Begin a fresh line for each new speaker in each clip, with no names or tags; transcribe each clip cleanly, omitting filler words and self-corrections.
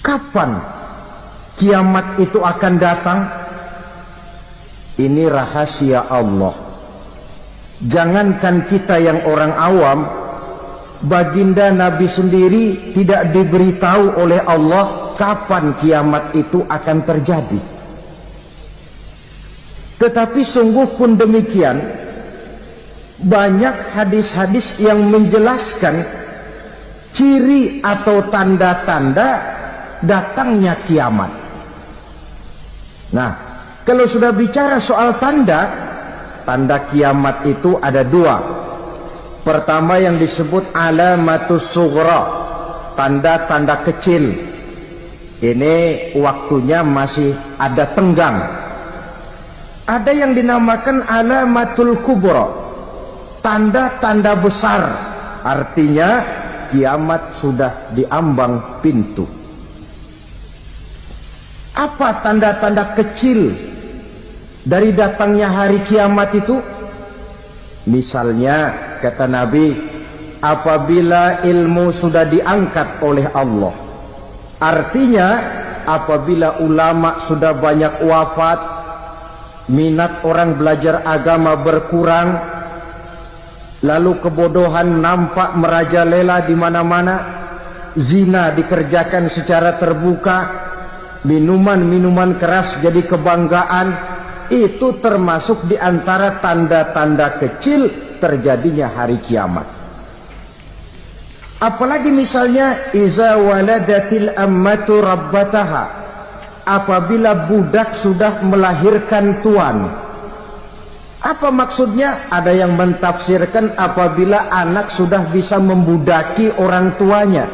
Kapan kiamat itu akan datang? Ini rahasia Allah. Jangankan kita yang orang awam, baginda Nabi sendiri tidak diberitahu oleh Allah kapan kiamat itu akan terjadi. Tetapi sungguh pun demikian, banyak hadis-hadis yang menjelaskan ciri atau tanda-tanda datangnya kiamat. Nah, kalau sudah bicara soal tanda kiamat itu ada dua. Pertama yang disebut alamatus sughra, tanda-tanda kecil. Ini waktunya masih ada tenggang. Ada yang dinamakan alamatul kubra, tanda-tanda besar. Artinya kiamat sudah diambang pintu. Apa tanda-tanda kecil dari datangnya hari kiamat itu? Misalnya kata Nabi, apabila ilmu sudah diangkat oleh Allah, artinya apabila ulama sudah banyak wafat, minat orang belajar agama berkurang, lalu kebodohan nampak merajalela di mana-mana, zina dikerjakan secara terbuka, minuman-minuman keras jadi kebanggaan. Itu termasuk di antara tanda-tanda kecil terjadinya hari kiamat. Apalagi misalnya iza waladatil ammatu rabbataha, apabila budak sudah melahirkan tuan. Apa maksudnya? Ada yang mentafsirkan apabila anak sudah bisa membudaki orang tuanya.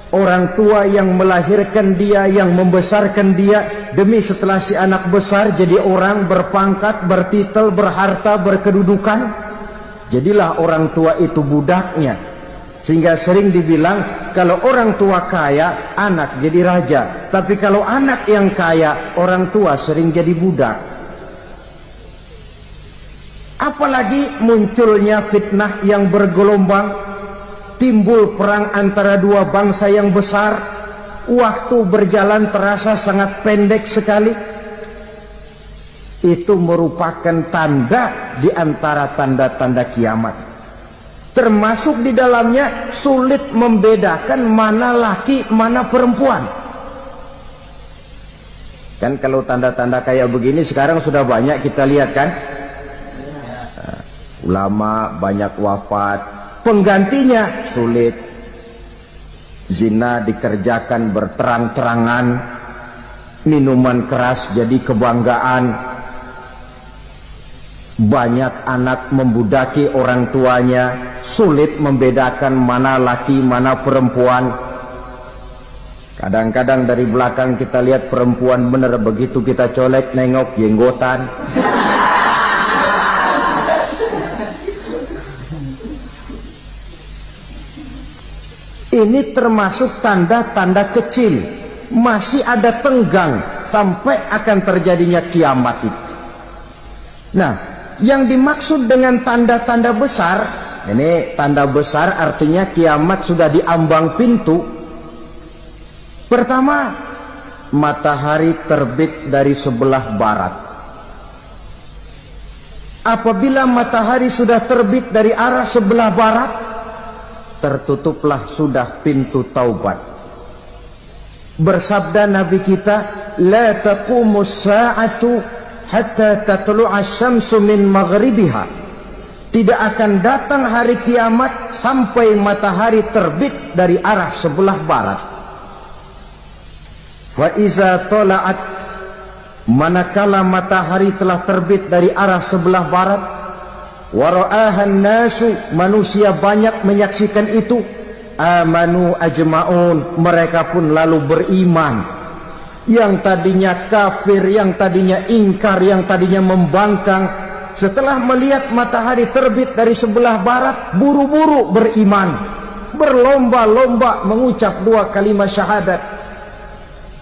Orang tua yang melahirkan dia, yang membesarkan dia, demi setelah si anak besar jadi orang berpangkat, bertitel, berharta, berkedudukan, jadilah orang tua itu budaknya. Sehingga sering dibilang kalau orang tua kaya, anak jadi raja. Tapi kalau anak yang kaya, orang tua sering jadi budak. Apalagi munculnya fitnah yang bergelombang, timbul perang antara dua bangsa yang besar, waktu berjalan terasa sangat pendek sekali. Itu merupakan tanda di antara tanda-tanda kiamat. Termasuk di dalamnya sulit membedakan mana laki, mana perempuan. Kan kalau tanda-tanda kayak begini sekarang sudah banyak kita lihat kan. Ulama banyak wafat, penggantinya sulit. Zina dikerjakan berterang-terangan, minuman keras jadi kebanggaan, banyak anak membudaki orang tuanya, sulit membedakan mana laki mana perempuan. Kadang-kadang dari belakang kita lihat perempuan bener, begitu kita colek nengok jenggotan. Ini termasuk tanda-tanda kecil, masih ada tenggang sampai akan terjadinya kiamat itu. Nah, yang dimaksud dengan tanda-tanda besar, ini tanda besar artinya kiamat sudah diambang pintu. Pertama, matahari terbit dari sebelah barat. Apabila matahari sudah terbit dari arah sebelah barat, tertutuplah sudah pintu taubat. Bersabda Nabi kita, la taqumus sa'atu hatta tatlu'a syamsu min maghribiha. Tidak akan datang hari kiamat sampai matahari terbit dari arah sebelah barat. Fa iza tala'at, manakala matahari telah terbit dari arah sebelah barat, wara'ahan nasu, manusia banyak menyaksikan itu, amanu ajma'un, mereka pun lalu beriman. Yang tadinya kafir, yang tadinya ingkar, yang tadinya membangkang, setelah melihat matahari terbit dari sebelah barat, buru-buru beriman, berlomba-lomba mengucap dua kalimat syahadat.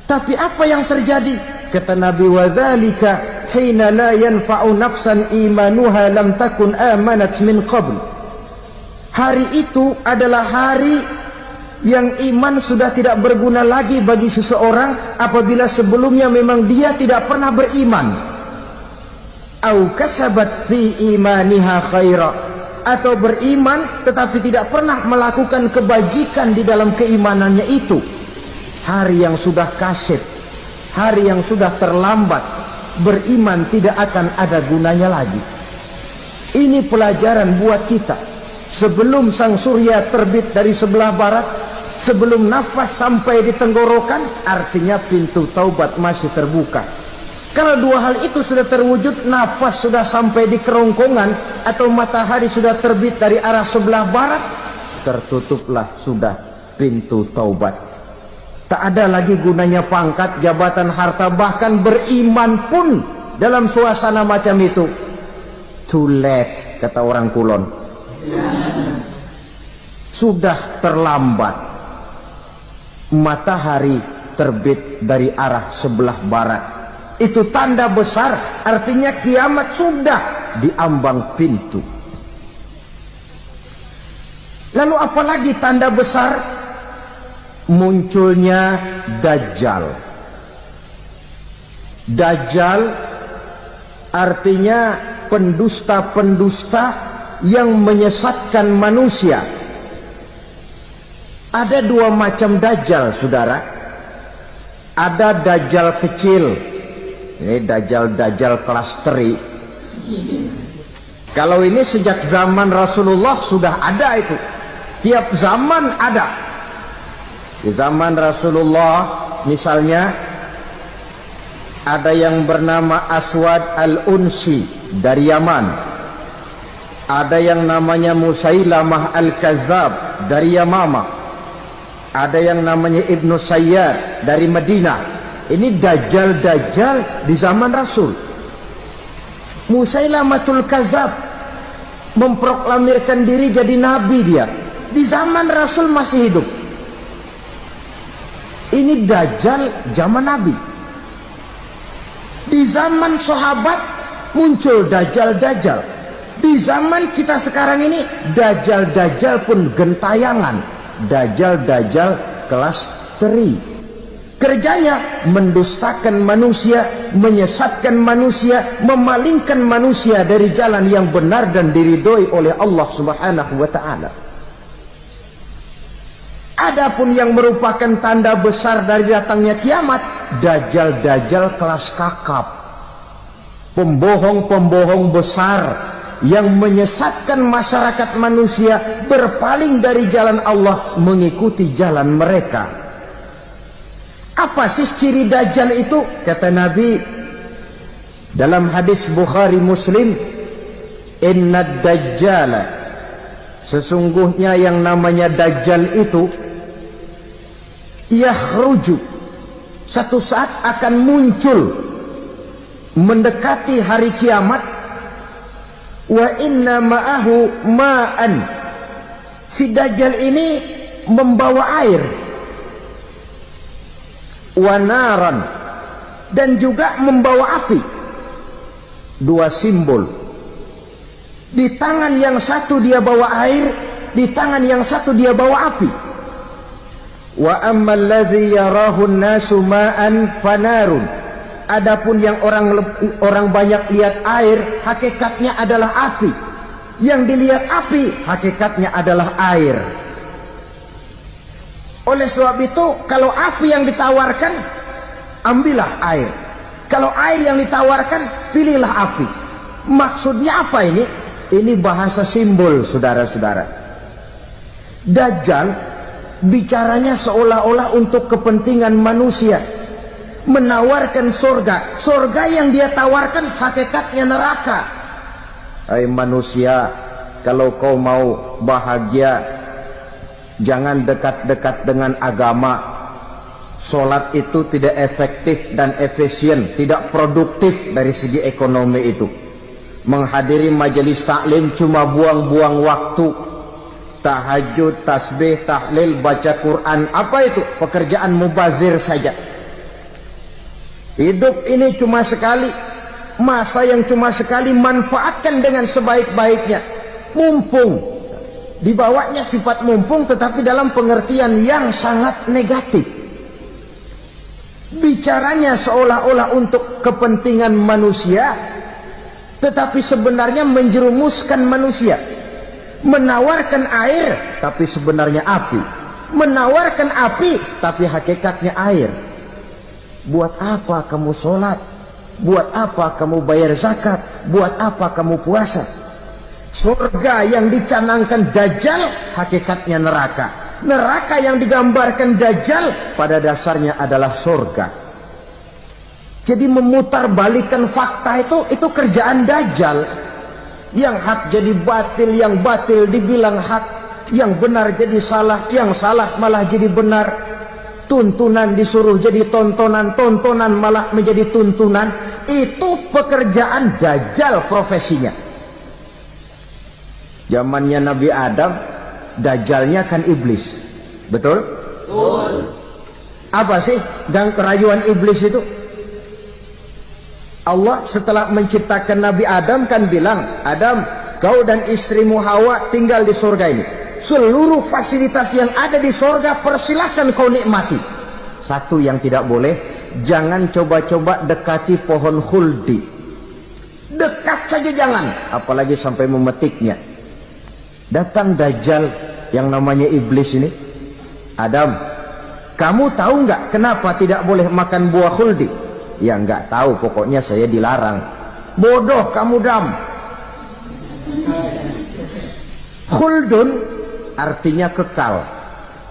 Tapi apa yang terjadi? Kata Nabi, wadzalika hina la yanfa'u nafsan imanuha lam takun amanat min qabl. Hari itu adalah hari Yang iman sudah tidak berguna lagi bagi seseorang apabila sebelumnya memang dia tidak pernah beriman. Au kasabat fi imaniha khaira, atau beriman tetapi tidak pernah melakukan kebajikan di dalam keimanannya itu. Hari yang sudah kasib, hari yang sudah terlambat, beriman tidak akan ada gunanya lagi. Ini pelajaran buat kita. Sebelum sang surya terbit dari sebelah barat, sebelum nafas sampai di tenggorokan, artinya pintu taubat masih terbuka. Kalau dua hal itu sudah terwujud, nafas sudah sampai di kerongkongan atau matahari sudah terbit dari arah sebelah barat, tertutuplah sudah pintu taubat. Tak ada lagi gunanya pangkat, jabatan, harta, bahkan beriman pun dalam suasana macam itu. Too late, kata orang Kulon. Sudah terlambat. Matahari terbit dari arah sebelah barat. Itu tanda besar, artinya kiamat sudah di ambang pintu. Lalu apalagi tanda besar? Munculnya Dajjal. Dajjal artinya pendusta-pendusta yang menyesatkan manusia. Ada dua macam Dajjal, saudara. Ada Dajjal kecil. Ini Dajjal kelas teri. Kalau ini sejak zaman Rasulullah sudah ada itu. Tiap zaman ada. Di zaman Rasulullah misalnya ada yang bernama Aswad al-Unsi dari Yaman. Ada yang namanya Musailamah al-Kazzab dari Yamama. Ada yang namanya Ibnu Sayyad dari Madinah. Ini Dajjal di zaman Rasul. Musailamatul Kazzab memproklamirkan diri jadi nabi dia. Di zaman Rasul masih hidup. Ini Dajjal zaman Nabi. Di zaman sahabat muncul Dajjal. Di zaman kita sekarang ini Dajjal pun gentayangan. Dajjal kelas teri. Kerjanya mendustakan manusia, menyesatkan manusia, memalingkan manusia dari jalan yang benar dan diridhoi oleh Allah Subhanahu wa ta'ala. Adapun yang merupakan tanda besar dari datangnya kiamat, Dajjal kelas kakap. Pembohong-pembohong besar yang menyesatkan masyarakat manusia berpaling dari jalan Allah mengikuti jalan mereka. Apa sih ciri Dajjal itu? Kata Nabi dalam hadis Bukhari Muslim, Inna Dajjala, sesungguhnya yang namanya Dajjal itu yakhruju, satu saat akan muncul mendekati hari kiamat. Wa inna ma'ahu ma'an, si Dajjal ini membawa air. Wa naran, dan juga membawa api. Dua simbol. Di tangan yang satu dia bawa air, di tangan yang satu dia bawa api. Wa ammal ladzi yarahu an-nasu ma'an fanarun, adapun yang orang banyak lihat air, hakikatnya adalah api. Yang dilihat api, hakikatnya adalah air. Oleh sebab itu, kalau api yang ditawarkan, ambillah air. Kalau air yang ditawarkan, pilihlah api. Maksudnya apa ini? Ini bahasa simbol, saudara-saudara. Dajjal bicaranya seolah-olah untuk kepentingan manusia, menawarkan surga. Surga yang dia tawarkan hakikatnya neraka. Hai manusia, kalau kau mau bahagia, jangan dekat-dekat dengan agama. Solat itu tidak efektif dan efisien, tidak produktif dari segi ekonomi itu. Menghadiri majelis taklim cuma buang-buang waktu. Tahajud, tasbih, tahlil, baca Quran, apa itu? Pekerjaan mubazir saja. Hidup ini cuma sekali, masa yang cuma sekali, manfaatkan dengan sebaik-baiknya. Mumpung dibawanya sifat mumpung tetapi dalam pengertian yang sangat negatif. Bicaranya seolah-olah untuk kepentingan manusia, tetapi sebenarnya menjerumuskan manusia. Menawarkan air tapi sebenarnya api, menawarkan api tapi hakikatnya air. Buat apa kamu sholat? Buat apa kamu bayar zakat? Buat apa kamu puasa? Surga yang dicanangkan Dajjal hakikatnya neraka. Neraka yang digambarkan Dajjal pada dasarnya adalah surga. Jadi memutarbalikkan fakta itu kerjaan Dajjal. Yang hak jadi batil, yang batil dibilang hak, yang benar jadi salah, yang salah malah jadi benar. Tuntunan disuruh jadi tontonan, tontonan malah menjadi tuntunan. Itu pekerjaan Dajjal profesinya. Zamannya Nabi Adam, Dajjalnya kan iblis. Betul? Betul. Apa sih gang kerayuan iblis itu? Allah setelah menciptakan Nabi Adam kan bilang, Adam, kau dan istrimu Hawa tinggal di surga ini. Seluruh fasilitas yang ada di surga persilahkan kau nikmati. Satu yang tidak boleh, jangan coba-coba dekati pohon khuldi. Dekat saja jangan, apalagi sampai memetiknya. Datang Dajjal yang namanya iblis ini. Adam, kamu tahu nggak kenapa tidak boleh makan buah khuldi? Ya nggak tahu, pokoknya saya dilarang. Bodoh kamu Dam. Khuldun artinya kekal.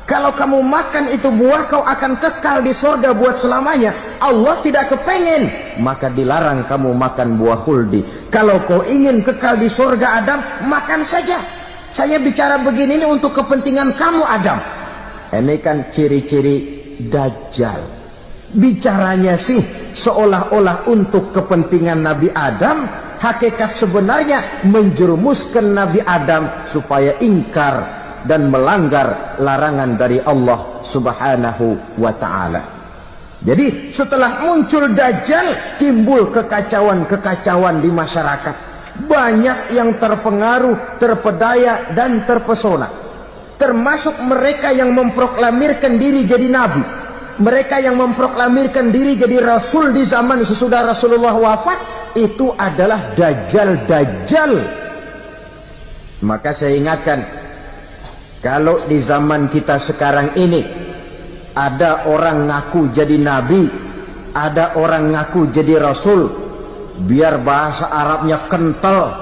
Kalau kamu makan itu buah, kau akan kekal di surga buat selamanya. Allah tidak kepengen, maka dilarang kamu makan buah khuldi. Kalau kau ingin kekal di surga Adam, makan saja. Saya bicara begini ini untuk kepentingan kamu Adam. Ini kan ciri-ciri Dajjal. Bicaranya sih seolah-olah untuk kepentingan Nabi Adam, hakikat sebenarnya menjerumuskan Nabi Adam supaya ingkar dan melanggar larangan dari Allah Subhanahu wa ta'ala. Jadi setelah muncul Dajjal, timbul kekacauan-kekacauan di masyarakat. Banyak yang terpengaruh, terpedaya dan terpesona. Termasuk mereka yang memproklamirkan diri jadi nabi. Mereka yang memproklamirkan diri jadi rasul di zaman sesudah Rasulullah wafat, itu adalah Dajjal-Dajjal. Maka saya ingatkan, kalau di zaman kita sekarang ini ada orang ngaku jadi nabi, ada orang ngaku jadi rasul, biar bahasa Arabnya kental,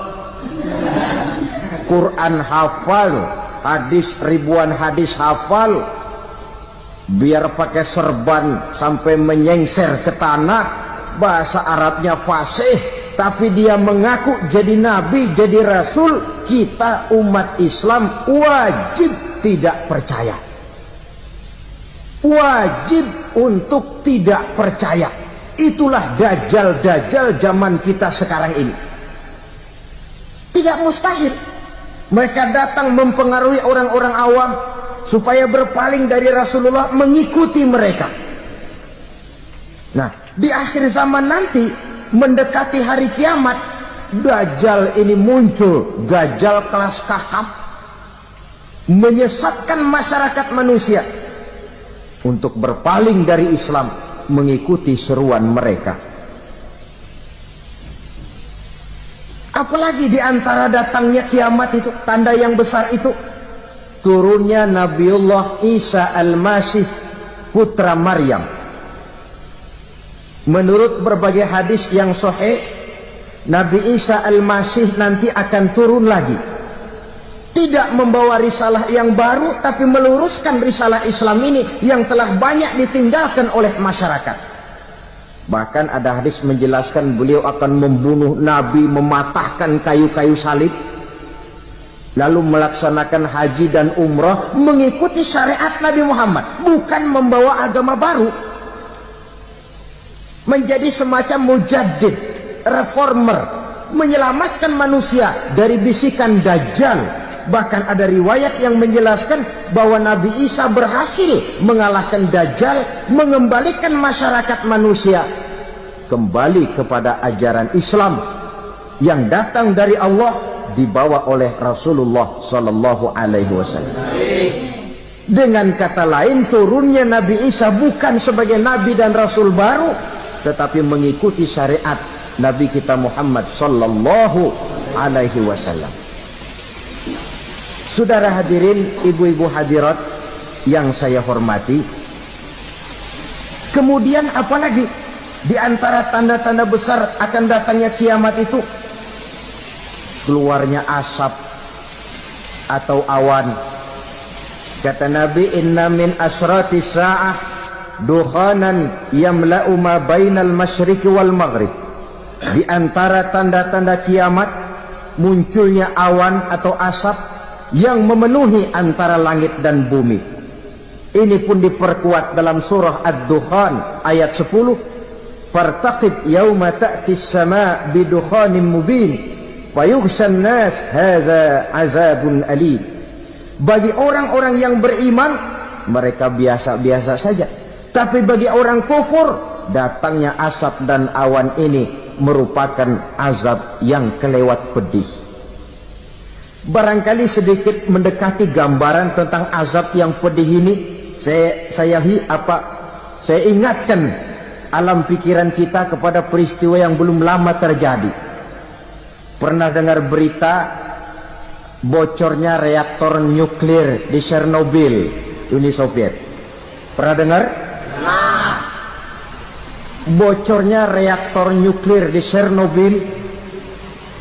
Quran hafal, hadis ribuan hadis hafal, biar pakai serban sampai menyengser ke tanah, bahasa Arabnya fasih, tapi dia mengaku jadi nabi, jadi rasul, kita umat Islam wajib tidak percaya. Wajib untuk tidak percaya. Itulah Dajjal-Dajjal zaman kita sekarang ini. Tidak mustahil mereka datang mempengaruhi orang-orang awam supaya berpaling dari Rasulullah, mengikuti mereka. Nah, di akhir zaman nanti, mendekati hari kiamat, Dajjal ini muncul. Dajjal kelas kakap, menyesatkan masyarakat manusia untuk berpaling dari Islam, mengikuti seruan mereka. Apalagi di antara datangnya kiamat itu, tanda yang besar itu, turunnya Nabiullah Isa Al-Masih, putra Maryam. Menurut berbagai hadis yang sahih, Nabi Isa Al-Masih nanti akan turun lagi. Tidak membawa risalah yang baru, tapi meluruskan risalah Islam ini yang telah banyak ditinggalkan oleh masyarakat. Bahkan ada hadis menjelaskan beliau akan membunuh Nabi, mematahkan kayu-kayu salib, lalu melaksanakan haji dan umrah mengikuti syariat Nabi Muhammad, bukan membawa agama baru. Menjadi semacam mujaddid, reformer, menyelamatkan manusia dari bisikan Dajjal. Bahkan ada riwayat yang menjelaskan bahwa Nabi Isa berhasil mengalahkan Dajjal, mengembalikan masyarakat manusia kembali kepada ajaran Islam yang datang dari Allah dibawa oleh Rasulullah sallallahu alaihi wasallam. Dengan kata lain, turunnya Nabi Isa bukan sebagai nabi dan rasul baru, tetapi mengikuti syariat Nabi kita Muhammad sallallahu alaihi wasallam. Saudara hadirin, ibu-ibu hadirat yang saya hormati, kemudian apalagi di antara tanda-tanda besar akan datangnya kiamat itu? Keluarnya asap atau awan. Kata Nabi, inna min asrati sa'ah dukhanan yamla'u ma bainal masyriqi wal maghrib. Di antara tanda-tanda kiamat munculnya awan atau asap yang memenuhi antara langit dan bumi. Ini pun diperkuat dalam surah Ad-Dukhan ayat 10. Fartaqib yauma ta'tis sama' bidukhanin mubin fayughshan nas hadza azabun alim. Bagi orang-orang yang beriman, mereka biasa-biasa saja. Tapi bagi orang kufur, datangnya asap dan awan ini merupakan azab yang kelewat pedih. Barangkali sedikit mendekati gambaran tentang azab yang pedih ini, saya ingatkan alam pikiran kita kepada peristiwa yang belum lama terjadi. Pernah dengar berita bocornya reaktor nuklir di Chernobyl, Uni Soviet? Pernah dengar? Nah. Bocornya reaktor nuklir di Chernobyl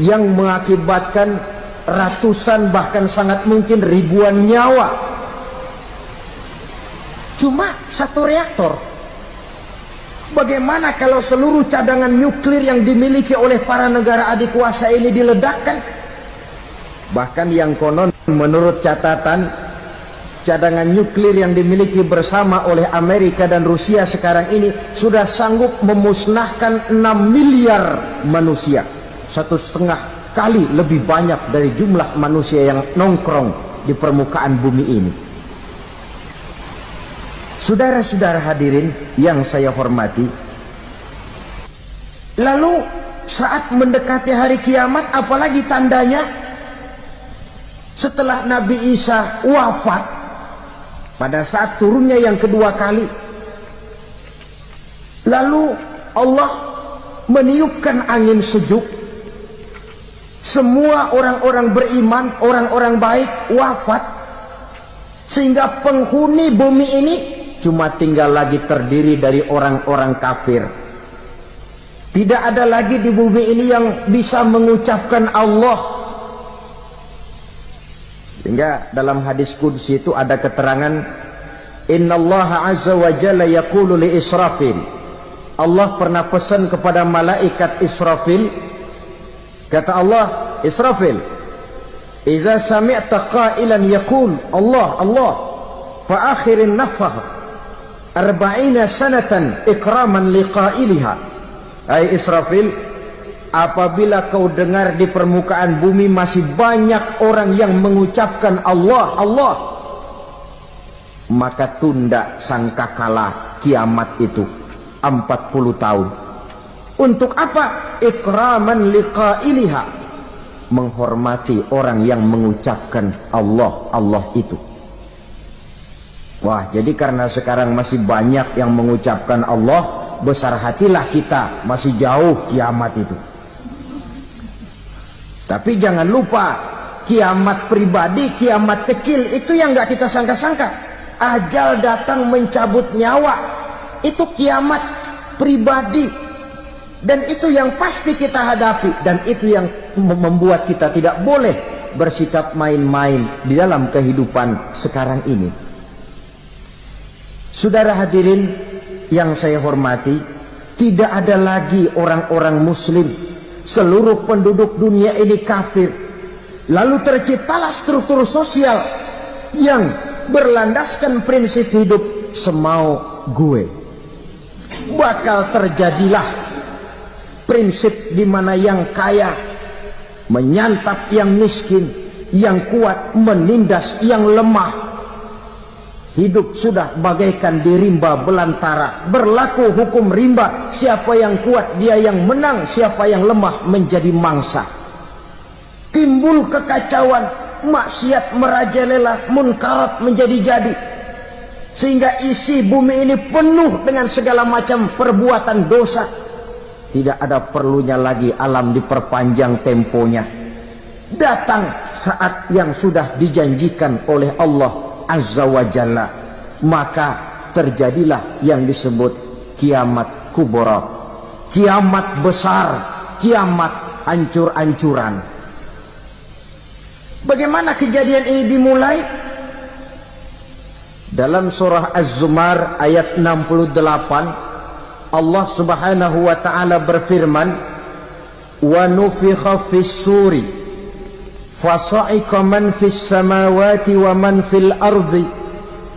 yang mengakibatkan ratusan bahkan sangat mungkin ribuan nyawa. Cuma satu reaktor. Bagaimana kalau seluruh cadangan nuklir yang dimiliki oleh para negara adik kuasa ini diledakkan? Bahkan yang konon menurut catatan, cadangan nuklir yang dimiliki bersama oleh Amerika dan Rusia sekarang ini sudah sanggup memusnahkan 6 miliar manusia. 1,5 kali lebih banyak dari jumlah manusia yang nongkrong di permukaan bumi ini. Saudara-saudara hadirin yang saya hormati, lalu saat mendekati hari kiamat, apalagi tandanya? Setelah Nabi Isa wafat, pada saat turunnya yang kedua kali, lalu Allah meniupkan angin sejuk. Semua orang-orang beriman, orang-orang baik wafat, sehingga penghuni bumi ini cuma tinggal lagi terdiri dari orang-orang kafir. Tidak ada lagi di bumi ini yang bisa mengucapkan Allah. Sehingga dalam hadis qudsi itu ada keterangan, innallaha azza wa jalla yaqulu li Israfil. Allah pernah pesan kepada malaikat Israfil, kata Allah, Israfil, iza sami'ta qailan yaqul Allah Allah fa akhirin nafakh 40 sanatan ikraman liqailiha. Hai Israfil, apabila kau dengar di permukaan bumi masih banyak orang yang mengucapkan Allah Allah, maka tunda sangkakala kiamat itu 40 tahun. Untuk apa? Ikraman liqailiha, menghormati orang yang mengucapkan Allah Allah itu. Wah, jadi karena sekarang masih banyak yang mengucapkan Allah, besar hatilah kita, masih jauh kiamat itu. Tapi jangan lupa, kiamat pribadi, kiamat kecil itu yang nggak kita sangka-sangka. Ajal datang mencabut nyawa, itu kiamat pribadi, dan itu yang pasti kita hadapi, dan itu yang membuat kita tidak boleh bersikap main-main di dalam kehidupan sekarang ini. Saudara hadirin yang saya hormati, tidak ada lagi orang-orang muslim. Seluruh penduduk dunia ini kafir. Lalu terciptalah struktur sosial yang berlandaskan prinsip hidup semau gue. Bakal terjadilah prinsip di mana yang kaya menyantap yang miskin, yang kuat menindas yang lemah. Hidup sudah bagaikan di rimba belantara, berlaku hukum rimba. Siapa yang kuat dia yang menang, siapa yang lemah menjadi mangsa. timbul kekacauan, maksiat merajalela, munkarat menjadi-jadi, sehingga isi bumi ini penuh dengan segala macam perbuatan dosa. Tidak ada perlunya lagi alam diperpanjang temponya. Datang saat yang sudah dijanjikan oleh Allah Azza wa Jalla, maka terjadilah yang disebut kiamat kubra, kiamat besar, kiamat hancur-hancuran. Bagaimana kejadian ini dimulai? Dalam surah Az-Zumar ayat 68, Allah Subhanahu wa taala berfirman, "Wa nufikha fis-suri fasa'iqa man fis samawati wa man fil ardi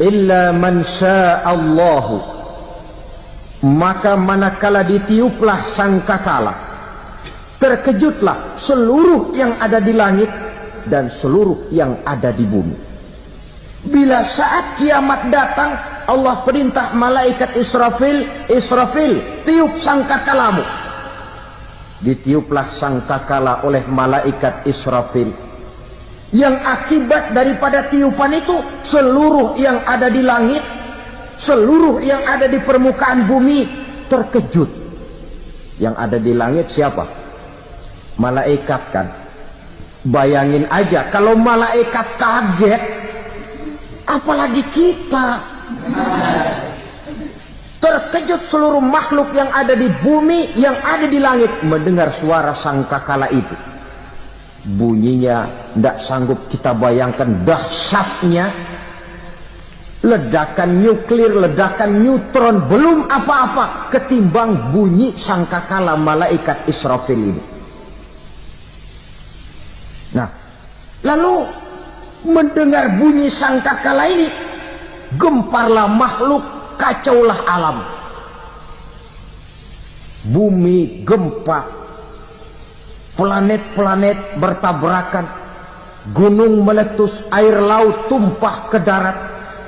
illa man sya'allahu." Maka manakala ditiuplah sangkakala, terkejutlah seluruh yang ada di langit dan seluruh yang ada di bumi. Bila saat kiamat datang, Allah perintah malaikat Israfil, Israfil, tiup sangkakalamu. Ditiuplah sangkakala oleh malaikat Israfil. Yang akibat daripada tiupan itu, seluruh yang ada di langit, seluruh yang ada di permukaan bumi terkejut. Yang ada di langit siapa? Malaikat kan. Bayangin aja kalau malaikat kaget, apalagi kita. Terkejut seluruh makhluk yang ada di bumi, yang ada di langit mendengar suara sangkakala itu. Bunyinya tidak sanggup kita bayangkan dahsyatnya. Ledakan nuklir, ledakan neutron belum apa-apa ketimbang bunyi sangkakala malaikat Israfil ini. Nah, lalu mendengar bunyi sangkakala ini, gemparlah makhluk, kacaulah alam. Bumi gempa, planet-planet bertabrakan, gunung meletus, air laut tumpah ke darat,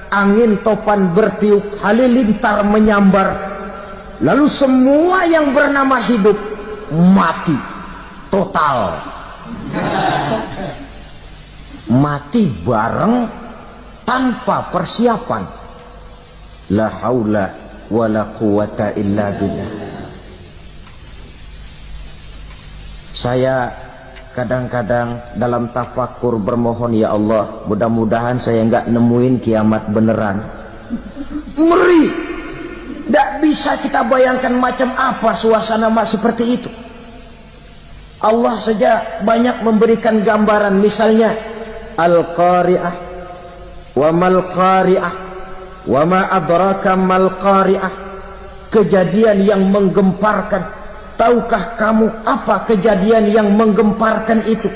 angin topan bertiup, halilintar menyambar. Lalu semua yang bernama hidup mati total. Mati bareng tanpa persiapan. La haula wala quwata illa billah. Saya kadang-kadang dalam tafakur bermohon, ya Allah, mudah-mudahan saya enggak nemuin kiamat beneran. Ngeri. Tidak bisa kita bayangkan macam apa suasana seperti itu. Allah saja banyak memberikan gambaran, misalnya Al-Qari'ah, wa mal qari'ah, wa ma adraka mal qari'ah. Kejadian yang menggemparkan. Tahukah kamu apa kejadian yang menggemparkan itu?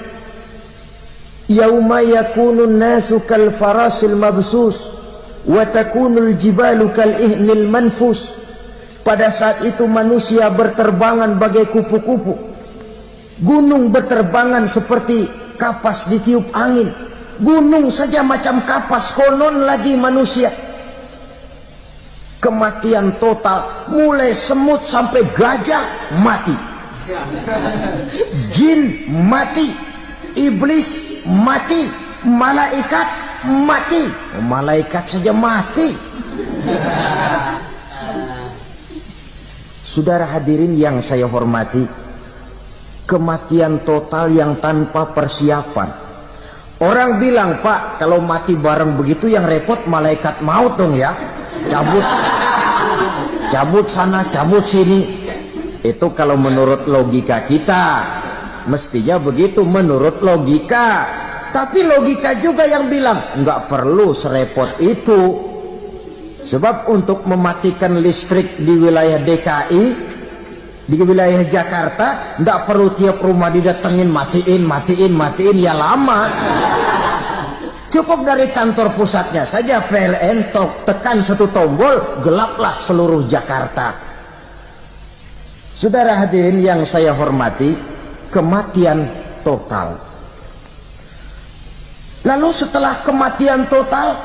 Yauma yakunun nasu kal farasil mabsus wa takunul jibalu kal ihnil manfus. Pada saat itu manusia berterbangan bagai kupu-kupu. Gunung berterbangan seperti kapas ditiup angin. Gunung saja macam kapas, konon lagi manusia. Kematian total, mulai semut sampai gajah mati, jin mati, iblis mati, malaikat mati. Malaikat saja mati. Saudara hadirin yang saya hormati, kematian total yang tanpa persiapan. Orang bilang, Pak, kalau mati bareng begitu yang repot malaikat maut dong ya. Cabut sana, cabut sini. Itu kalau menurut logika kita. Mestinya begitu menurut logika. Tapi logika juga yang bilang nggak perlu serepot itu. Sebab untuk mematikan listrik di wilayah DKI, di wilayah Jakarta, nggak perlu tiap rumah didatengin matiin ya lama. Cukup dari kantor pusatnya saja PLN tekan satu tombol, gelaplah seluruh Jakarta. Saudara hadirin yang saya hormati, kematian total. Lalu setelah kematian total,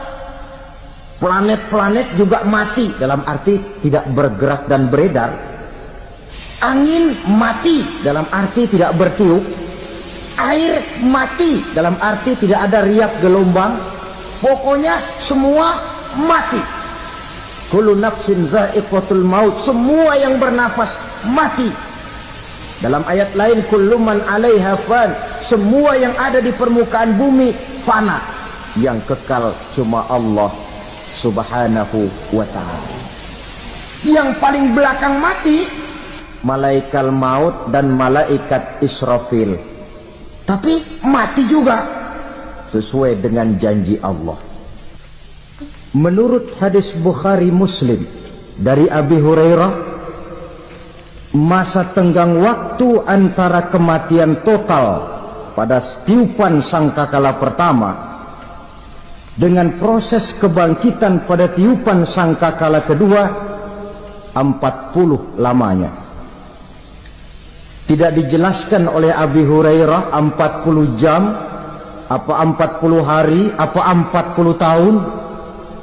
planet-planet juga mati, dalam arti tidak bergerak dan beredar. Angin mati, dalam arti tidak bertiup. air mati, dalam arti tidak ada riak gelombang, pokoknya semua mati. Kullu nafsin za'iqatul maut, semua yang bernafas mati. Dalam ayat lain, kullu man 'alaiha fan, semua yang ada di permukaan bumi fana, yang kekal cuma Allah subhanahu wa ta'ala. Yang paling belakang mati malaikat maut dan malaikat Israfil, tapi mati juga sesuai dengan janji Allah. Menurut hadis Bukhari Muslim dari Abi Hurairah, masa tenggang waktu antara kematian total pada tiupan sangkakala pertama dengan proses kebangkitan pada tiupan sangkakala kedua 40 lamanya. Tidak dijelaskan oleh Abi Hurairah 40 jam, apa 40 hari, apa 40 tahun.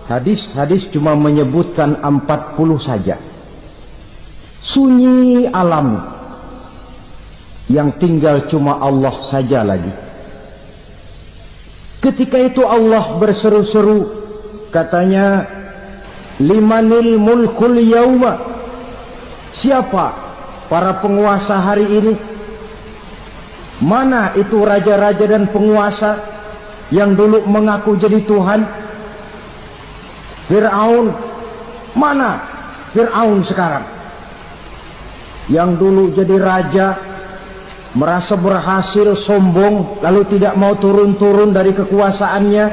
Hadis-hadis cuma menyebutkan 40 saja. Sunyi alam, yang tinggal cuma Allah saja lagi. Ketika itu Allah berseru-seru, katanya, limanil mulkul yauma, siapa para penguasa hari ini? Mana itu raja-raja dan penguasa yang dulu mengaku jadi Tuhan? Fir'aun, mana Fir'aun sekarang? Yang dulu jadi raja, merasa berhasil, sombong, lalu tidak mau turun-turun dari kekuasaannya,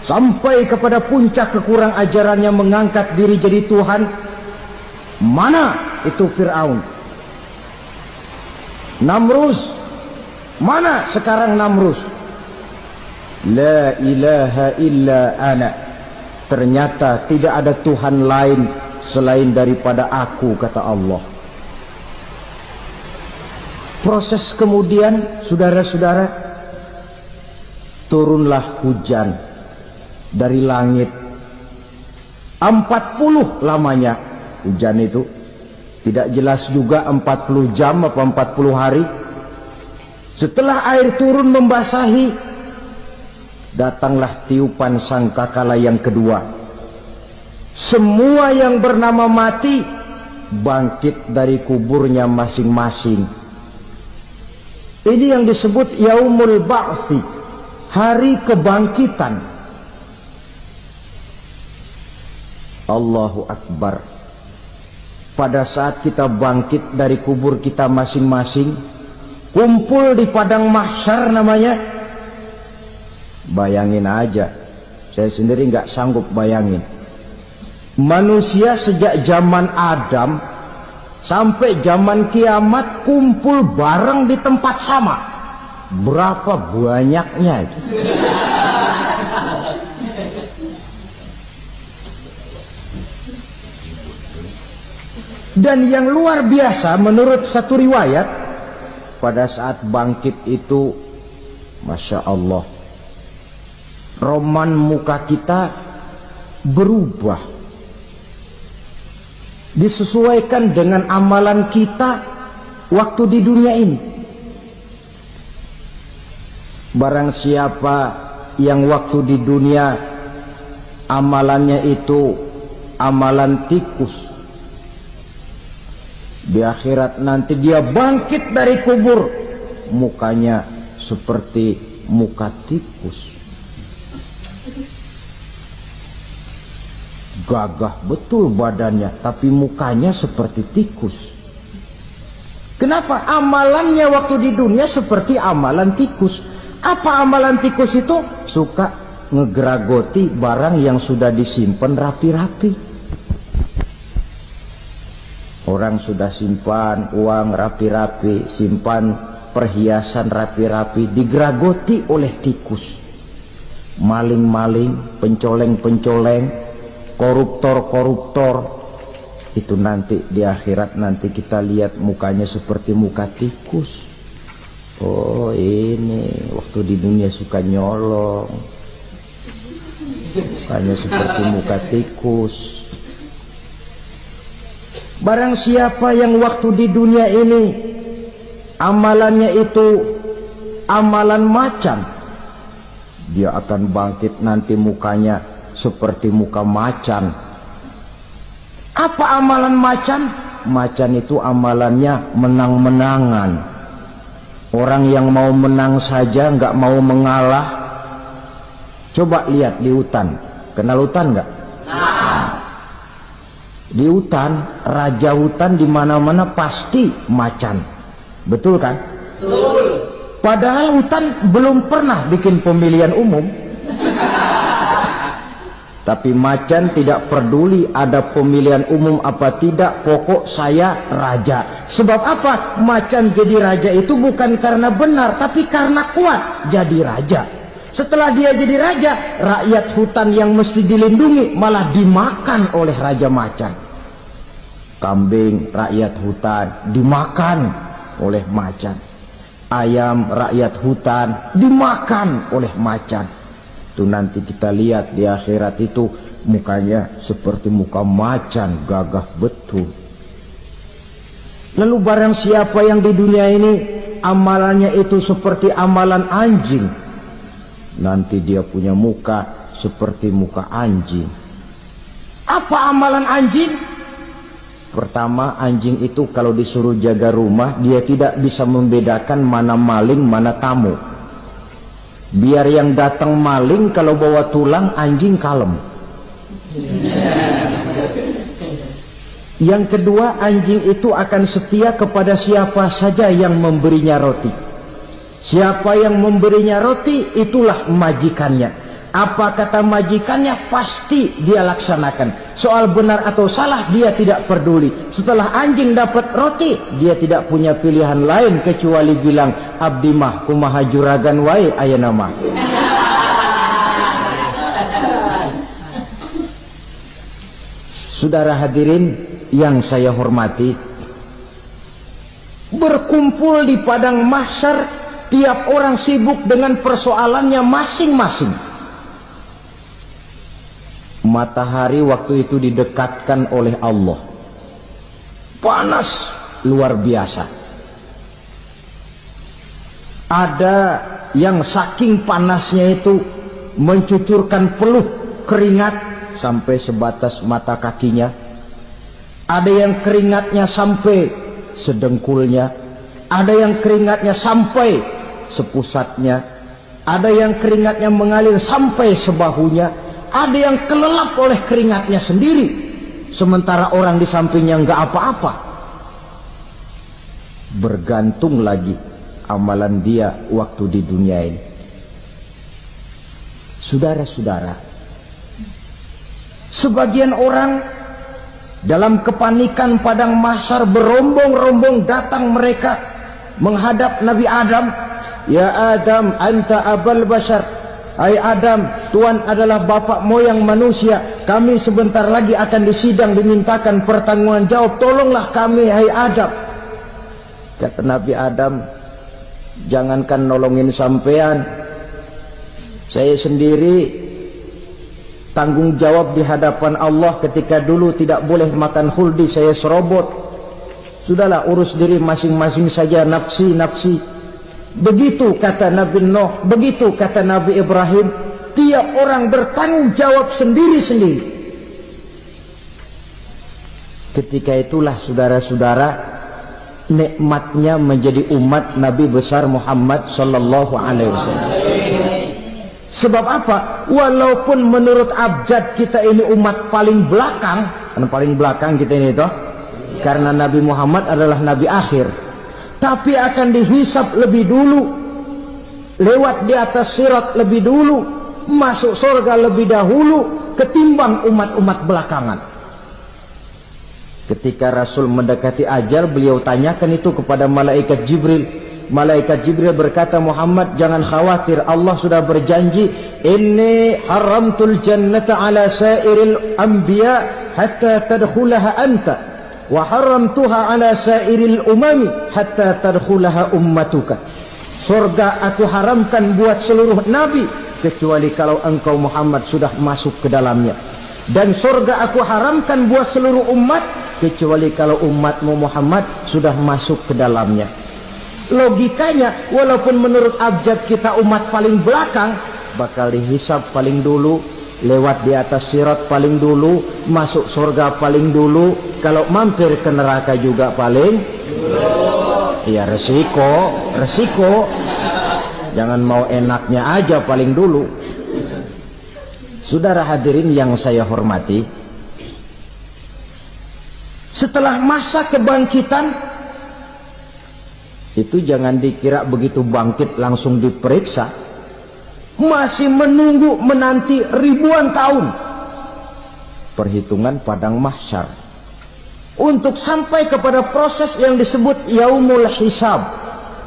sampai kepada puncak kekurang ajarannya mengangkat diri jadi Tuhan. Mana itu Fir'aun? Namrus, mana sekarang Namrus? La ilaha illa ana, ternyata tidak ada Tuhan lain selain daripada aku, kata Allah. Proses kemudian, saudara-saudara, turunlah hujan dari langit. 40 lamanya hujan itu. Tidak jelas juga 40 jam apa 40 hari. Setelah air turun membasahi, datanglah tiupan sangkakala yang kedua. Semua yang bernama mati bangkit dari kuburnya masing-masing. Ini yang disebut Yaumul Ba'thi, hari kebangkitan. Allahu Akbar. Pada saat kita bangkit dari kubur kita masing-masing, kumpul di padang mahsyar namanya. Bayangin aja, saya sendiri nggak sanggup bayangin. Manusia sejak zaman Adam sampai zaman kiamat kumpul bareng di tempat sama. Berapa banyaknya itu? Dan yang luar biasa, menurut satu riwayat, pada saat bangkit itu, Masya Allah, roman muka kita berubah, disesuaikan dengan amalan kita waktu di dunia ini. Barang siapa yang waktu di dunia amalannya itu amalan tikus, di akhirat nanti dia bangkit dari kubur, mukanya seperti muka tikus. Gagah betul badannya, tapi mukanya seperti tikus. Kenapa? Amalannya waktu di dunia seperti amalan tikus. Apa amalan tikus itu? Suka ngegeragoti barang yang sudah disimpan rapi-rapi. Orang sudah simpan uang rapi-rapi, simpan perhiasan rapi-rapi, digeragoti oleh tikus. Maling-maling, pencoleng-pencoleng, koruptor-koruptor, itu nanti di akhirat nanti kita lihat mukanya seperti muka tikus. Oh, ini waktu di dunia suka nyolong, mukanya seperti muka tikus. Barang siapa yang waktu di dunia ini amalannya itu amalan macan. Dia akan bangkit nanti mukanya seperti muka macan. Apa amalan macan? Macan itu amalannya menang-menangan. Orang yang mau menang saja nggak mau mengalah. Coba lihat di hutan. Kenal hutan nggak? Di hutan, raja hutan di mana-mana pasti macan. Betul kan?
Betul.
Padahal hutan belum pernah bikin pemilihan umum. Tapi macan tidak peduli ada pemilihan umum apa tidak, pokok saya raja. Sebab apa? Macan jadi raja itu bukan karena benar, tapi karena kuat jadi raja. Setelah dia jadi raja, rakyat hutan yang mesti dilindungi malah dimakan oleh raja macan. Kambing rakyat hutan dimakan oleh macan. Ayam rakyat hutan dimakan oleh macan. Itu nanti kita lihat di akhirat itu mukanya seperti muka macan, gagah betul. Lalu barang siapa yang di dunia ini amalannya itu seperti amalan anjing, nanti dia punya muka seperti muka anjing. Apa amalan anjing? Pertama, anjing itu kalau disuruh jaga rumah, dia tidak bisa membedakan mana maling, mana tamu. Biar yang datang maling, kalau bawa tulang, anjing kalem. Yang kedua, anjing itu akan setia kepada siapa saja yang memberinya roti. Siapa yang memberinya roti, itulah majikannya. Apa kata majikannya, pasti dia laksanakan. Soal benar atau salah, dia tidak peduli. Setelah anjing dapat roti, dia tidak punya pilihan lain kecuali bilang, abdi mah kumaha juragan wae ayeuna mah. Saudara hadirin yang saya hormati, berkumpul di padang mahsyar, tiap orang sibuk dengan persoalannya masing-masing. Matahari waktu itu didekatkan oleh Allah, panas luar biasa. Ada yang saking panasnya itu mencucurkan peluh keringat sampai sebatas mata kakinya. Ada yang keringatnya sampai sedengkulnya. Ada yang keringatnya sampai sepusatnya. Ada yang keringatnya mengalir sampai sebahunya. Ada yang kelelap oleh keringatnya sendiri, sementara orang di sampingnya nggak apa-apa. Bergantung lagi amalan dia waktu di dunia ini. Saudara-saudara, sebagian orang dalam kepanikan padang mahsyar berombong-rombong datang mereka menghadap Nabi Adam. Ya Adam, anta abal bashar. Hai Adam, Tuhan adalah bapak moyang manusia. Kami sebentar lagi akan disidang, dimintakan pertanggungan jawab. Tolonglah kami, hai Adam. Kata Nabi Adam, jangankan nolongin sampean, saya sendiri tanggung jawab di hadapan Allah. Ketika dulu tidak boleh makan khuldi, saya serobot. Sudahlah, urus diri masing-masing saja, nafsi. Begitu kata Nabi Nuh, begitu kata Nabi Ibrahim. Tiap orang bertanggung jawab sendiri-sendiri. Ketika itulah saudara-saudara, nikmatnya menjadi umat Nabi besar Muhammad sallallahu alaihi wasallam. Sebab apa? Walaupun menurut abjad kita ini umat paling belakang, karena paling belakang kita ini toh, karena Nabi Muhammad adalah Nabi akhir, tapi akan dihisap lebih dulu, lewat di atas sirat lebih dulu, masuk surga lebih dahulu ketimbang umat-umat belakangan. Ketika Rasul mendekati ajal, beliau tanyakan itu kepada malaikat Jibril. Malaikat Jibril berkata, Muhammad jangan khawatir, Allah sudah berjanji, inni haramtul jannata ala sairil anbiya hatta tadkhulaha anta, wa haramtuha ala sairil umami hatta tadkhulaha ummatuka. Surga aku haramkan buat seluruh nabi kecuali kalau engkau Muhammad sudah masuk ke dalamnya, dan surga aku haramkan buat seluruh umat kecuali kalau umatmu Muhammad sudah masuk ke dalamnya. Logikanya, walaupun menurut abjad kita umat paling belakang, bakal dihisab paling dulu, lewat di atas sirat paling dulu, masuk surga paling dulu, kalau mampir ke neraka juga paling dulu. Ya resiko. Jangan mau enaknya aja paling dulu. Saudara hadirin yang saya hormati, setelah masa kebangkitan itu jangan dikira begitu bangkit langsung diperiksa, masih menunggu menanti ribuan tahun perhitungan padang mahsyar untuk sampai kepada proses yang disebut yaumul hisab,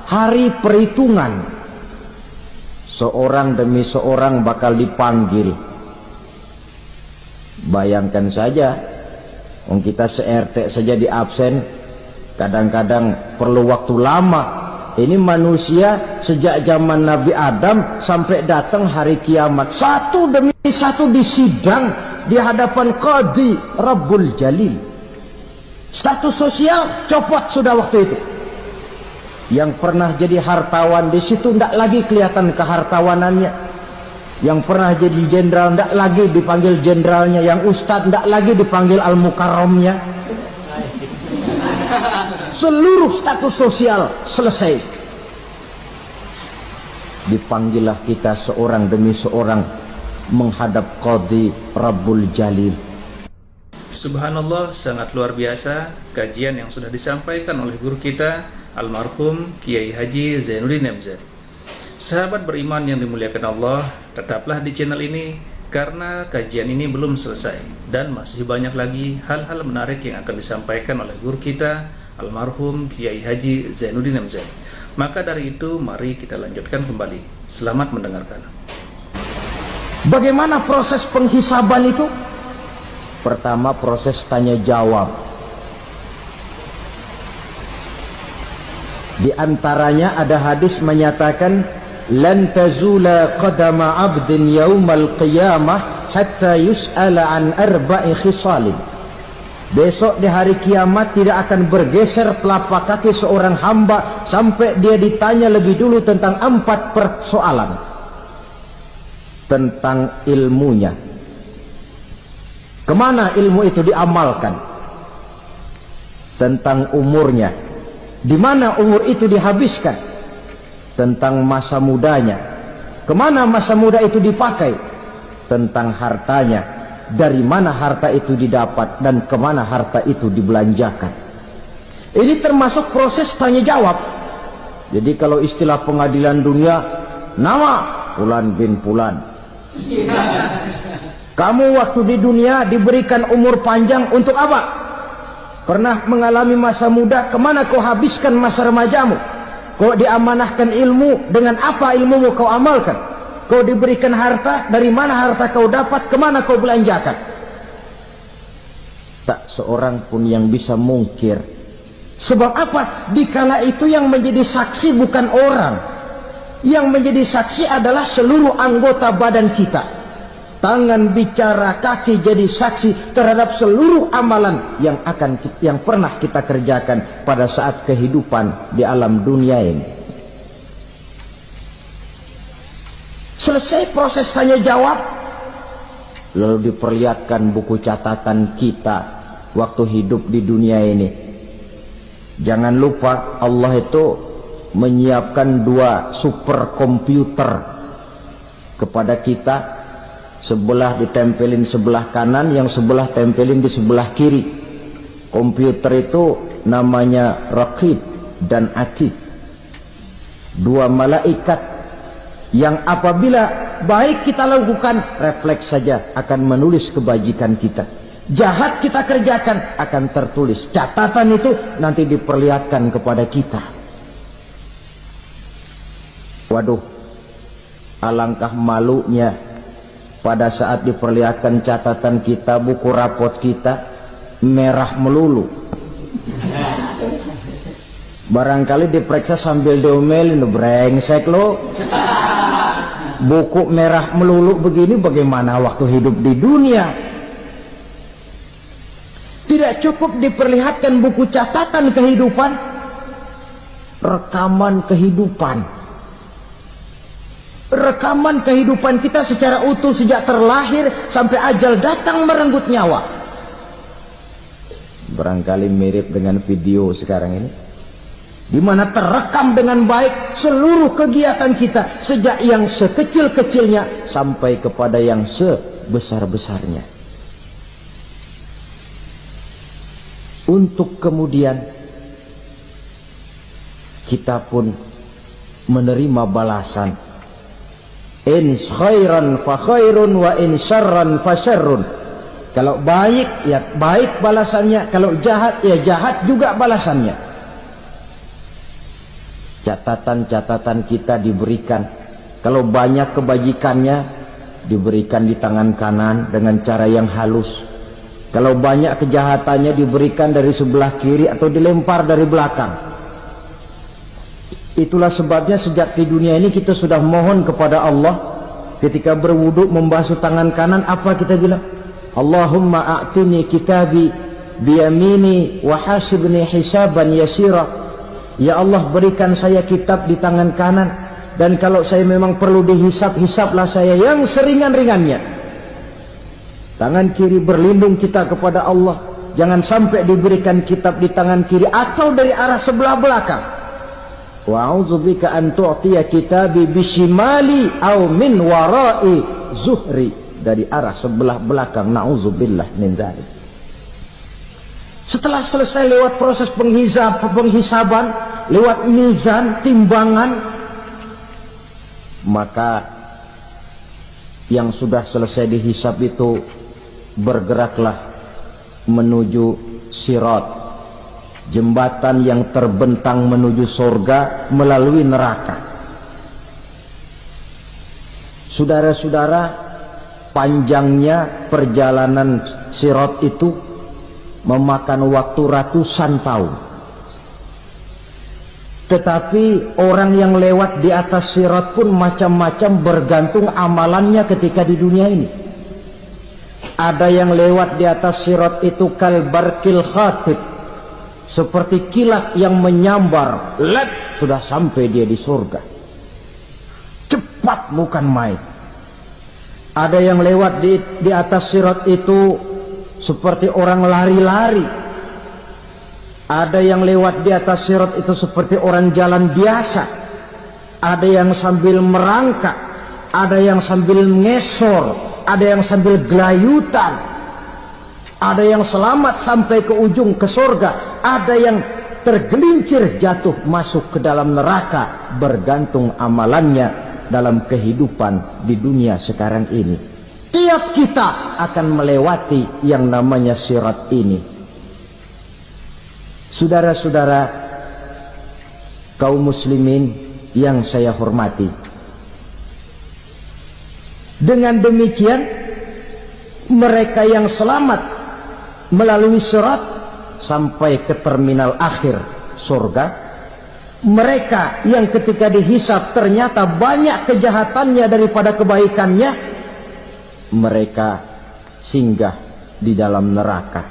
hari perhitungan. Seorang demi seorang bakal dipanggil. Bayangkan saja, kita se-RT saja di absen, kadang-kadang perlu waktu lama. Ini manusia sejak zaman Nabi Adam sampai datang hari kiamat, satu demi satu disidang di hadapan Qadhi Rabbul Jalil. Status sosial copot sudah waktu itu. Yang pernah jadi hartawan di situ tidak lagi kelihatan kehartawanannya. Yang pernah jadi jenderal tidak lagi dipanggil jenderalnya. Yang ustadz tidak lagi dipanggil al-mukarramnya. Seluruh status sosial selesai. Dipanggillah kita seorang demi seorang menghadap Qadhi Rabbul Jalil.
Subhanallah, sangat luar biasa kajian yang sudah disampaikan oleh guru kita almarhum Kiai Haji Zainuddin MZ. Sahabat beriman yang dimuliakan Allah, tetaplah di channel ini karena kajian ini belum selesai dan masih banyak lagi hal-hal menarik yang akan disampaikan oleh guru kita almarhum Kiai Haji Zainuddin MZ. Maka dari itu mari kita lanjutkan kembali. Selamat mendengarkan.
Bagaimana proses penghisaban itu? Pertama, proses tanya jawab. Di antaranya ada hadis menyatakan lan tazula qadama 'abdin yaumal qiyamah hatta yus'ala an arba'i khisalin. Besok di hari kiamat tidak akan bergeser telapak kaki seorang hamba sampai dia ditanya lebih dulu tentang 4 persoalan. Tentang ilmunya, kemana ilmu itu diamalkan. Tentang umurnya, di mana umur itu dihabiskan. Tentang masa mudanya, kemana masa muda itu dipakai. Tentang hartanya, dari mana harta itu didapat dan kemana harta itu dibelanjakan. Ini termasuk proses tanya jawab. Jadi kalau istilah pengadilan dunia, nama Fulan bin Fulan. Kamu waktu di dunia diberikan umur panjang untuk apa? Pernah mengalami masa muda, kemana kau habiskan masa remajamu? Kau diamanahkan ilmu, dengan apa ilmumu kau amalkan? Kau diberikan harta, dari mana harta kau dapat, kemana kau belanjakan? Tak seorang pun yang bisa mungkir. Sebab apa? Dikala itu yang menjadi saksi bukan orang. Yang menjadi saksi adalah seluruh anggota badan kita. Tangan bicara, kaki jadi saksi terhadap seluruh amalan yang pernah kita kerjakan pada saat kehidupan di alam dunia ini. Selesai proses tanya jawab, lalu diperlihatkan buku catatan kita waktu hidup di dunia ini. Jangan lupa Allah itu menyiapkan 2 superkomputer kepada kita. Sebelah ditempelin sebelah kanan, yang sebelah tempelin di sebelah kiri. Komputer itu namanya Raqib dan Atid. 2 malaikat yang apabila baik kita lakukan, refleks saja akan menulis kebajikan kita. Jahat kita kerjakan akan tertulis. Catatan itu nanti diperlihatkan kepada kita. Waduh, alangkah malunya pada saat diperlihatkan catatan kita, buku rapot kita merah melulu. Barangkali diperiksa sambil diomelin, brengsek lo. Buku merah melulu begini, bagaimana waktu hidup di dunia? Tidak cukup diperlihatkan buku catatan kehidupan, rekaman kehidupan. Rekaman kehidupan kita secara utuh sejak terlahir sampai ajal datang merenggut nyawa. Barangkali mirip dengan video sekarang ini, di mana terekam dengan baik seluruh kegiatan kita sejak yang sekecil-kecilnya sampai kepada yang sebesar-besarnya. Untuk kemudian kita pun menerima balasan. In khairan fa khairun wa in syarran fa syarrun. Kalau baik ya baik balasannya, kalau jahat ya jahat juga balasannya. Catatan-catatan kita diberikan. Kalau banyak kebajikannya diberikan di tangan kanan dengan cara yang halus. Kalau banyak kejahatannya diberikan dari sebelah kiri atau dilempar dari belakang. Itulah sebabnya sejak di dunia ini kita sudah mohon kepada Allah. Ketika berwudu membasuh tangan kanan, apa kita bilang? Allahumma a'tini kitabi biyamini wa hasibni hisaban yasira. Ya Allah, berikan saya kitab di tangan kanan, dan kalau saya memang perlu dihisap, hisaplah saya yang seringan-ringannya. Tangan kiri berlindung kita kepada Allah, jangan sampai diberikan kitab di tangan kiri atau dari arah sebelah belakang. Wa a'udzubika an tu'tiya kitabi bishimali aw min wara'i zuhri, dari arah sebelah belakang. Na'udzubillah min dzalik. Setelah selesai lewat proses penghisaban, lewat mizan, timbangan, maka yang sudah selesai dihisab itu bergeraklah menuju sirat, jembatan yang terbentang menuju surga melalui neraka. Saudara-saudara, panjangnya perjalanan sirat itu memakan waktu ratusan tahun. Tetapi orang yang lewat di atas sirat pun macam-macam, bergantung amalannya ketika di dunia ini. Ada yang lewat di atas sirat itu kal barkil khatib, seperti kilat yang menyambar, lep, sudah sampai dia di surga. Cepat bukan main. Ada yang lewat di atas sirat itu seperti orang lari-lari. Ada yang lewat di atas sirat itu seperti orang jalan biasa. Ada yang sambil merangkak, ada yang sambil ngesor, ada yang sambil gelayutan, ada yang selamat sampai ke ujung ke surga, ada yang tergelincir jatuh masuk ke dalam neraka, bergantung amalannya dalam kehidupan di dunia sekarang ini. Tiap kita akan melewati yang namanya sirat ini. Saudara-saudara kaum muslimin yang saya hormati, dengan demikian mereka yang selamat melalui sirat sampai ke terminal akhir surga, mereka yang ketika dihisab ternyata banyak kejahatannya daripada kebaikannya, mereka singgah di dalam neraka.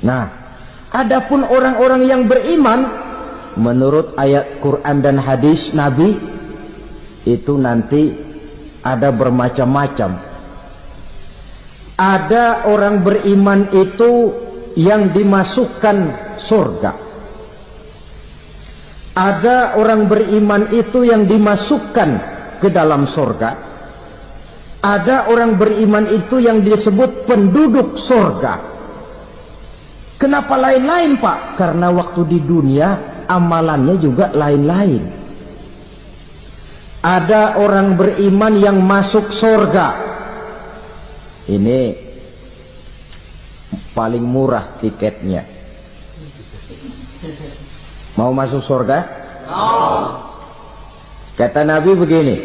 Nah, adapun orang-orang yang beriman menurut ayat Quran dan hadis Nabi itu nanti ada bermacam-macam. Ada orang beriman itu yang dimasukkan surga. Ada orang beriman itu yang dimasukkan ke dalam surga. Ada orang beriman itu yang disebut penduduk surga. Kenapa lain-lain, Pak? Karena waktu di dunia amalannya juga lain-lain. Ada orang beriman yang masuk surga. Ini paling murah tiketnya. Mau masuk surga? Kata Nabi begini,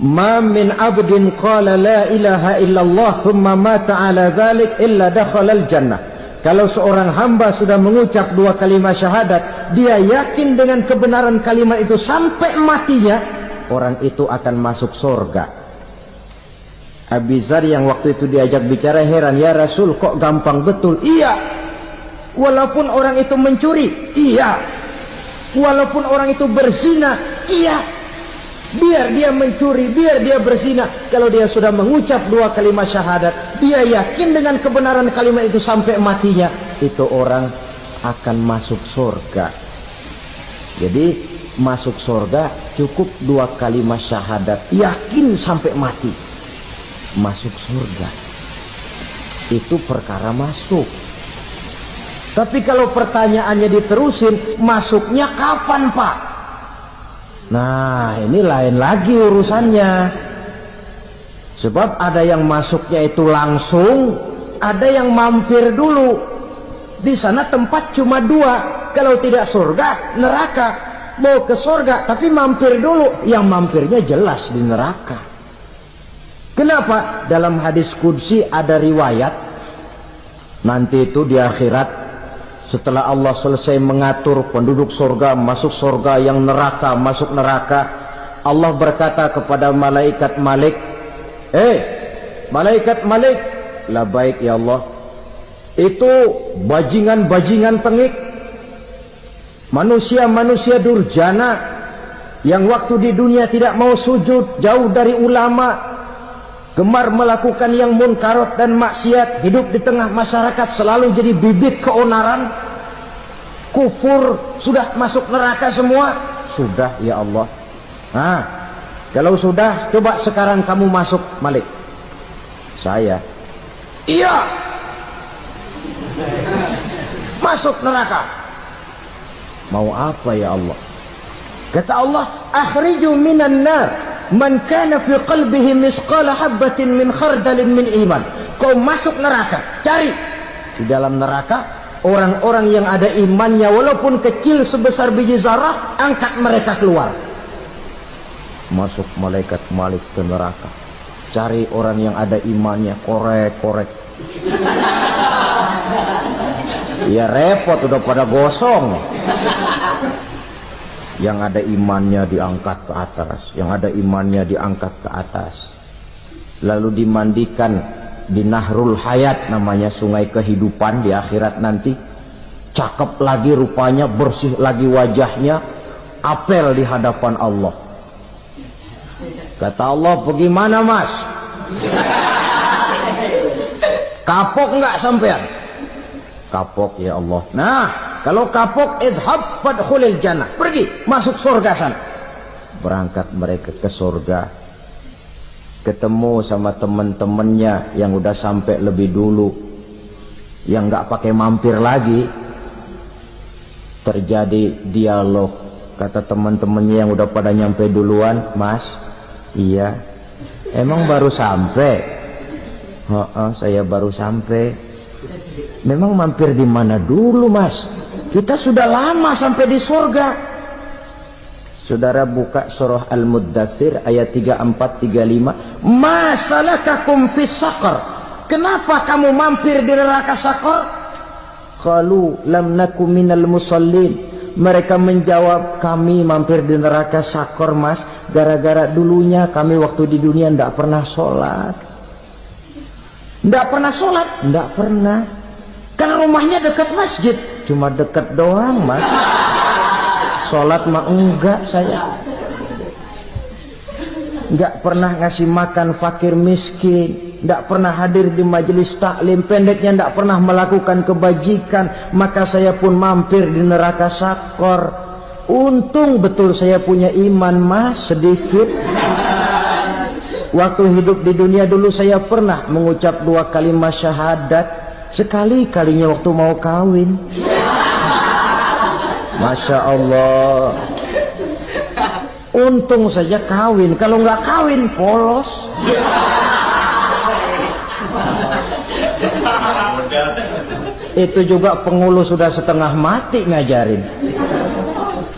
ma min abdin qala la ilaha illallah thumma mata ala dhalik illa dakhala al-jannah. Kalau seorang hamba sudah mengucap dua kalimat syahadat, dia yakin dengan kebenaran kalimat itu sampai matinya, orang itu akan masuk surga. Abi Dzar yang waktu itu diajak bicara heran, ya Rasul kok gampang betul? Iya, Walaupun orang itu mencuri, iya. Walaupun orang itu berzina, iya. Biar dia mencuri, biar dia berzina, kalau dia sudah mengucap 2 kalimat syahadat, dia yakin dengan kebenaran kalimat itu sampai matinya, itu orang akan masuk surga. Jadi masuk surga cukup 2 kalimat syahadat, yakin sampai mati, masuk surga. Itu perkara masuk. Tapi kalau pertanyaannya diterusin, masuknya kapan, Pak? Nah, ini lain lagi urusannya. Sebab ada yang masuknya itu langsung, ada yang mampir dulu. Di sana tempat cuma 2. Kalau tidak surga, neraka. Mau ke surga, tapi mampir dulu. Yang mampirnya jelas di neraka. Kenapa? Dalam hadis qudsi ada riwayat, nanti itu di akhirat, setelah Allah selesai mengatur penduduk surga masuk surga, yang neraka masuk neraka, Allah berkata kepada malaikat Malik, malaikat Malik, labaik ya Allah, itu bajingan-bajingan tengik, manusia-manusia durjana yang waktu di dunia tidak mau sujud, jauh dari ulama, gemar melakukan yang munkarat dan maksiat, hidup di tengah masyarakat selalu jadi bibit keonaran, kufur, sudah masuk neraka semua. Sudah ya Allah. Nah, kalau sudah, coba sekarang kamu masuk, Malik. Saya, iya, masuk neraka. Mau apa ya Allah? Kata Allah, akhriju minan nar man kana fi qalbihi misqala habbatin min khardalin min iman. Kau masuk neraka, cari di dalam neraka orang-orang yang ada imannya walaupun kecil sebesar biji zarah, angkat mereka keluar. Masuk malaikat Malik ke neraka, cari orang yang ada imannya, korek-korek. Ya repot, udah pada gosong. Yang ada imannya diangkat ke atas, yang ada imannya diangkat ke atas, lalu dimandikan di Nahrul Hayat, namanya sungai kehidupan di akhirat nanti. Cakep lagi rupanya, bersih lagi wajahnya, apel di hadapan Allah. Kata Allah, bagaimana mas? Kapok nggak sampean? Kapok ya Allah. Nah, kalau kapok, idhab fadkhulil jannah, pergi masuk surga sana. Berangkat mereka ke surga, ketemu sama teman-temannya yang udah sampai lebih dulu, yang nggak pakai mampir lagi. Terjadi dialog. Kata teman-temannya yang udah pada nyampe duluan, mas, iya, emang baru sampai? Saya baru sampai. Memang mampir di mana dulu mas? Kita sudah lama sampai di surga. Saudara buka surah Al-Muddatsir ayat 34-35. Ma salakakum fis saqar? Kenapa kamu mampir di neraka Saqar? Qalu lam nakum minal musallin. Mereka menjawab, kami mampir di neraka Saqar mas, gara-gara dulunya kami waktu di dunia ndak pernah sholat. Ndak pernah sholat? Ndak pernah. Karena rumahnya dekat masjid, cuma dekat doang mas. Sholat mah enggak saya. Enggak pernah ngasih makan fakir miskin, enggak pernah hadir di majelis taklim, pendeknya enggak pernah melakukan kebajikan. Maka saya pun mampir di neraka Saqar. Untung betul saya punya iman mas, sedikit. Waktu hidup di dunia dulu saya pernah mengucap 2 kalimat syahadat, sekali-kalinya waktu mau kawin. Masya Allah. Untung saja kawin, kalau nggak kawin polos. Itu juga pengulu sudah setengah mati ngajarin.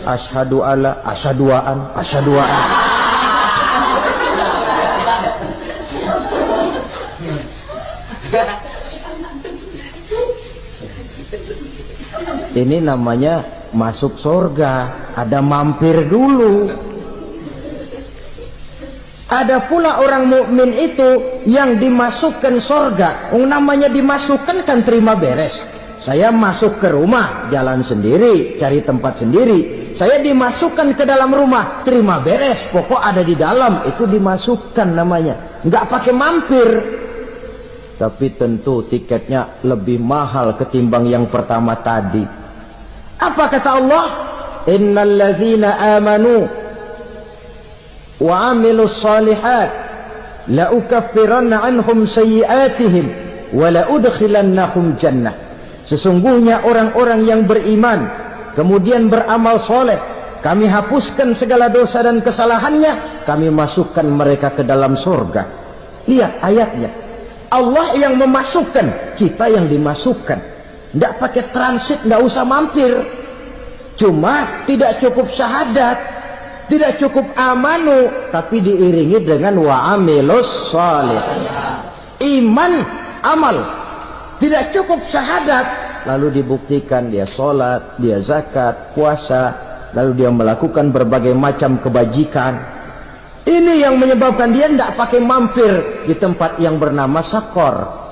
Asyhadu alla, asyaduaan, asyaduaan. Ini namanya masuk surga, ada mampir dulu. Ada pula orang mukmin itu yang dimasukkan surga. Namanya dimasukkan kan terima beres. Saya masuk ke rumah, jalan sendiri, cari tempat sendiri. Saya dimasukkan ke dalam rumah, terima beres, pokok ada di dalam, itu dimasukkan namanya. Nggak pakai mampir. Tapi tentu tiketnya lebih mahal ketimbang yang pertama tadi. Apa kata Allah? Innal ladzina amanu wa amilus salihat la ukaffiranna anhum sayyi'atihim wa la udkhilannahum jannah. Sesungguhnya orang-orang yang beriman kemudian beramal soleh, kami hapuskan segala dosa dan kesalahannya, kami masukkan mereka ke dalam surga. Lihat ayatnya, Allah yang memasukkan, kita yang dimasukkan. Tidak pakai transit, tidak usah mampir. Cuma tidak cukup syahadat, tidak cukup amanu, tapi diiringi dengan wa'amilus salih. Iman, amal. Tidak cukup syahadat, lalu dibuktikan dia sholat, dia zakat, puasa, lalu dia melakukan berbagai macam kebajikan. Ini yang menyebabkan dia tidak pakai mampir di tempat yang bernama sakor.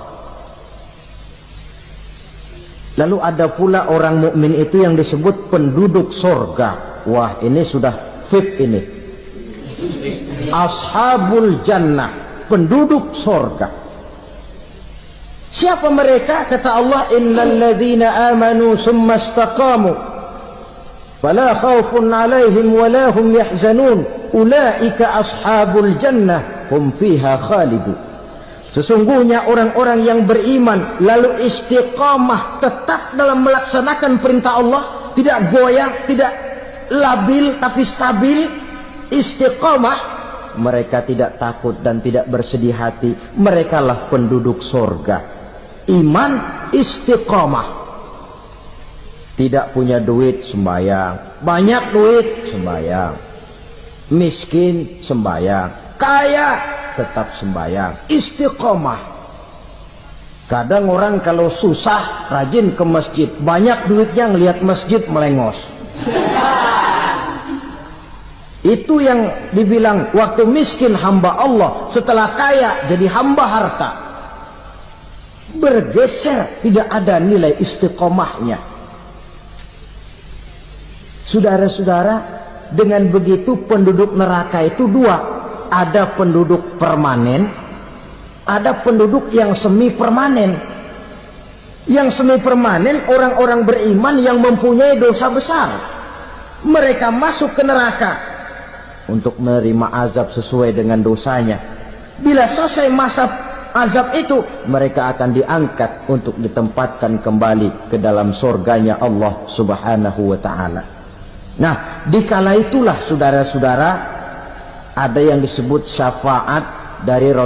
Lalu ada pula orang mukmin itu yang disebut penduduk surga. Wah, ini sudah VIP ini. Ashabul jannah, penduduk surga. Siapa mereka? Kata Allah, innal ladzina amanu summa istaqamu fala khaufun 'alaihim wa la hum yahzanun ulaika ashabul jannah hum fiha khalidun. Sesungguhnya orang-orang yang beriman lalu istiqamah, tetap dalam melaksanakan perintah Allah, tidak goyah, tidak labil tapi stabil, istiqamah, mereka tidak takut dan tidak bersedih hati. Merekalah penduduk surga. Iman, istiqamah. Tidak punya duit, sembahyang. Banyak duit, sembahyang. Miskin, sembahyang. Kaya, tetap sembahyang. Istiqamah. Kadang orang kalau susah rajin ke masjid, banyak duitnya ngelihat masjid melengos. Itu yang dibilang waktu miskin hamba Allah, setelah kaya jadi hamba harta. Bergeser, tidak ada nilai istiqomahnya. Saudara-saudara, dengan begitu penduduk neraka itu dua. Ada penduduk permanen, ada penduduk yang semi permanen. Yang semi permanen orang-orang beriman yang mempunyai dosa besar. Mereka masuk ke neraka untuk menerima azab sesuai dengan dosanya. Bila selesai masa azab itu, mereka akan diangkat untuk ditempatkan kembali ke dalam surganya Allah Subhanahu wa ta'ala. Nah, dikala itulah saudara-saudara ada yang disebut syafaat dari Rasul